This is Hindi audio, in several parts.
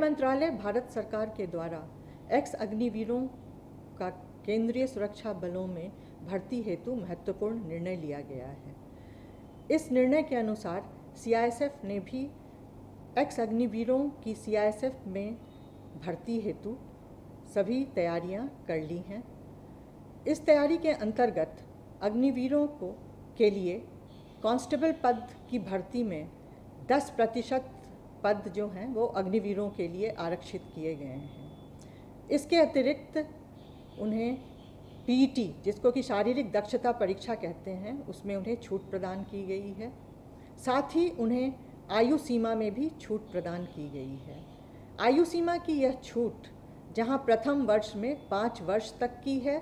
मंत्रालय भारत सरकार के द्वारा एक्स अग्निवीरों का केंद्रीय सुरक्षा बलों में भर्ती हेतु महत्वपूर्ण निर्णय लिया गया है। इस निर्णय के अनुसार सीआईएसएफ ने भी एक्स अग्निवीरों की सीआईएसएफ में भर्ती हेतु सभी तैयारियां कर ली हैं। इस तैयारी के अंतर्गत अग्निवीरों के लिए कांस्टेबल पद की भर्ती में 10% पद जो हैं वो अग्निवीरों के लिए आरक्षित किए गए हैं। इसके अतिरिक्त उन्हें पीईटी, जिसको कि शारीरिक दक्षता परीक्षा कहते हैं, उसमें उन्हें छूट प्रदान की गई है। साथ ही उन्हें आयु सीमा में भी छूट प्रदान की गई है। आयु सीमा की यह छूट जहां प्रथम वर्ष में 5 वर्ष तक की है,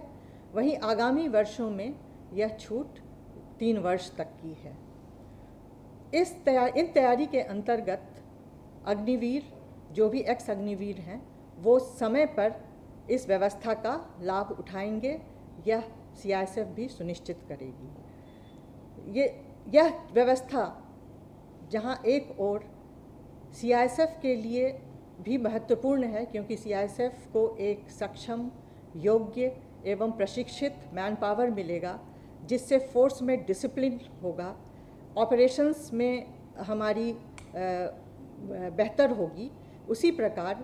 वहीं आगामी वर्षों में यह छूट 3 वर्ष तक की है। इन तैयारी के अंतर्गत अग्निवीर, जो भी एक्स अग्निवीर हैं, वो समय पर इस व्यवस्था का लाभ उठाएंगे, यह सीआईएसएफ भी सुनिश्चित करेगी। यह व्यवस्था जहां एक ओर सीआईएसएफ के लिए भी महत्वपूर्ण है, क्योंकि सीआईएसएफ को एक सक्षम, योग्य एवं प्रशिक्षित मैन पावर मिलेगा, जिससे फोर्स में डिसिप्लिन होगा, ऑपरेशंस में हमारी बेहतर होगी। उसी प्रकार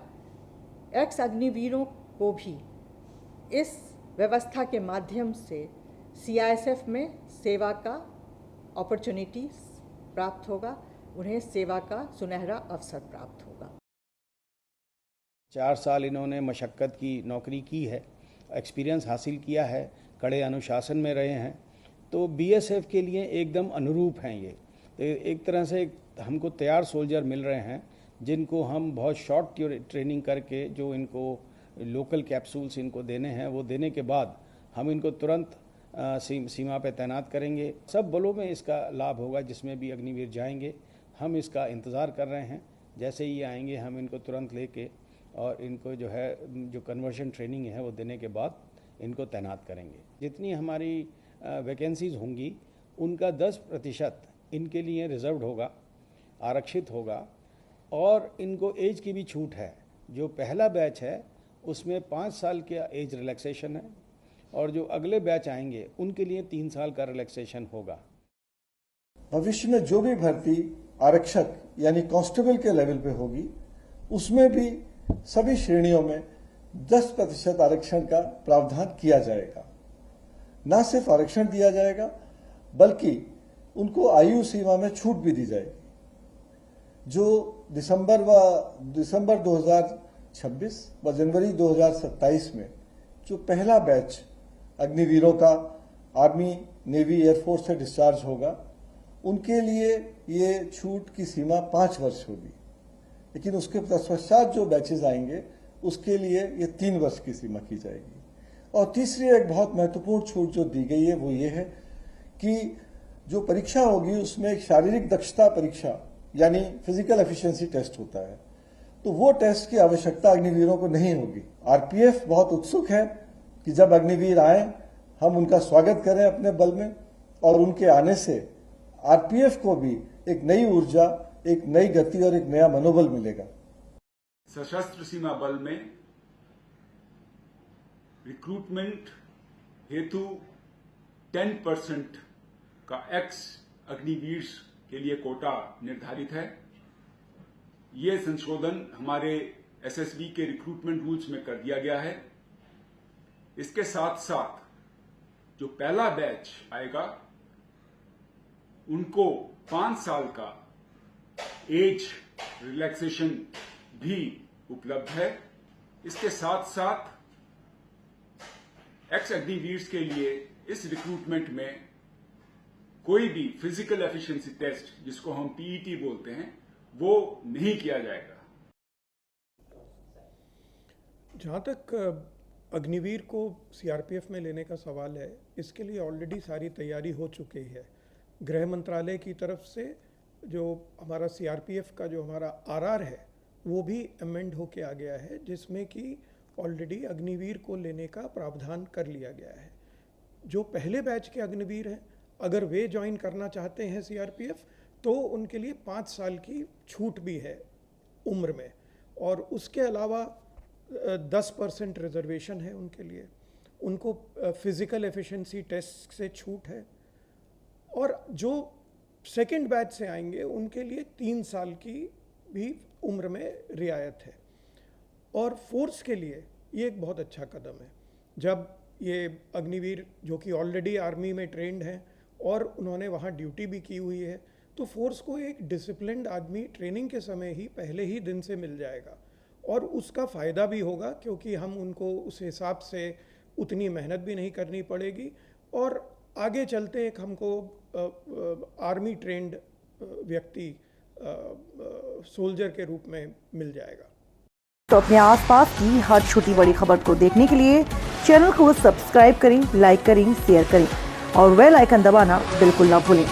एक्स अग्निवीरों को भी इस व्यवस्था के माध्यम से सीआईएसएफ में सेवा का अपॉर्चुनिटी प्राप्त होगा, उन्हें सेवा का सुनहरा अवसर प्राप्त होगा। 4 साल इन्होंने मशक्क़त की नौकरी की है, एक्सपीरियंस हासिल किया है, कड़े अनुशासन में रहे हैं, तो बीएसएफ के लिए एकदम अनुरूप हैं ये। तो एक तरह से हमको तैयार सोल्जर मिल रहे हैं, जिनको हम बहुत शॉर्ट ट्रेनिंग करके जो इनको लोकल कैप्सूल्स इनको देने हैं, वो देने के बाद हम इनको तुरंत सीमा पे तैनात करेंगे। सब बलों में इसका लाभ होगा, जिसमें भी अग्निवीर जाएंगे। हम इसका इंतज़ार कर रहे हैं, जैसे ही आएंगे हम इनको तुरंत लेके और इनको जो कन्वर्शन ट्रेनिंग है वो देने के बाद इनको तैनात करेंगे। जितनी हमारी वैकेंसीज़ होंगी उनका 10% इनके लिए रिजर्व्ड होगा, आरक्षित होगा, और इनको एज की भी छूट है। जो पहला बैच है उसमें 5 साल का एज रिलैक्सेशन है, और जो अगले बैच आएंगे उनके लिए 3 साल का रिलैक्सेशन होगा। भविष्य में जो भी भर्ती आरक्षक यानी कांस्टेबल के लेवल पे होगी, उसमें भी सभी श्रेणियों में 10% आरक्षण का प्रावधान किया जाएगा। न सिर्फ आरक्षण दिया जाएगा, बल्कि उनको आयु सीमा में छूट भी दी जाएगी। जो दिसंबर 2026 व जनवरी 2027 में जो पहला बैच अग्निवीरों का आर्मी, नेवी, एयरफोर्स से डिस्चार्ज होगा, उनके लिए ये छूट की सीमा 5 वर्ष होगी। लेकिन उसके पश्चात जो बैचेस आएंगे उसके लिए ये 3 वर्ष की सीमा की जाएगी। और तीसरी एक बहुत महत्वपूर्ण छूट जो दी गई है वो ये है कि जो परीक्षा होगी उसमें एक शारीरिक दक्षता परीक्षा यानी फिजिकल एफिशिएंसी टेस्ट होता है, तो वो टेस्ट की आवश्यकता अग्निवीरों को नहीं होगी। आरपीएफ बहुत उत्सुक है कि जब अग्निवीर आए हम उनका स्वागत करें अपने बल में, और उनके आने से आरपीएफ को भी एक नई ऊर्जा, एक नई गति और एक नया मनोबल मिलेगा। सशस्त्र सीमा बल में रिक्रूटमेंट हेतु 10% का एक्स अग्निवीर के लिए कोटा निर्धारित है। ये संशोधन हमारे एसएसबी के रिक्रूटमेंट रूल्स में कर दिया गया है। इसके साथ साथ जो पहला बैच आएगा उनको 5 साल का एज रिलैक्सेशन भी उपलब्ध है। इसके साथ साथ एक्स अग्निवीर के लिए इस रिक्रूटमेंट में कोई भी फिजिकल एफिशिएंसी टेस्ट, जिसको हम पीईटी बोलते हैं, वो नहीं किया जाएगा। जहाँ तक अग्निवीर को सीआरपीएफ में लेने का सवाल है, इसके लिए ऑलरेडी सारी तैयारी हो चुकी है। गृह मंत्रालय की तरफ से जो हमारा सीआरपीएफ का जो हमारा आरआर है वो भी अमेंड होके आ गया है, जिसमें कि ऑलरेडी अग्निवीर को लेने का प्रावधान कर लिया गया है। जो पहले बैच के अग्निवीर हैं, अगर वे ज्वाइन करना चाहते हैं सीआरपीएफ, तो उनके लिए 5 साल की छूट भी है उम्र में, और उसके अलावा 10% रिजर्वेशन है उनके लिए, उनको फिज़िकल एफिशिएंसी टेस्ट से छूट है, और जो सेकंड बैच से आएंगे उनके लिए 3 साल की भी उम्र में रियायत है। और फोर्स के लिए ये एक बहुत अच्छा कदम है। जब ये अग्निवीर जो कि ऑलरेडी आर्मी में ट्रेंड हैं और उन्होंने वहाँ ड्यूटी भी की हुई है, तो फोर्स को एक डिसिप्लिन्ड आदमी ट्रेनिंग के समय ही पहले ही दिन से मिल जाएगा, और उसका फ़ायदा भी होगा क्योंकि हम उनको उस हिसाब से उतनी मेहनत भी नहीं करनी पड़ेगी, और आगे चलते एक हमको आर्मी ट्रेंड व्यक्ति सोल्जर के रूप में मिल जाएगा। तो अपने आसपास की हर छोटी बड़ी खबर को देखने के लिए चैनल को सब्सक्राइब करें, लाइक करें, शेयर करें और बेल आइकन दबाना बिल्कुल ना भूलें।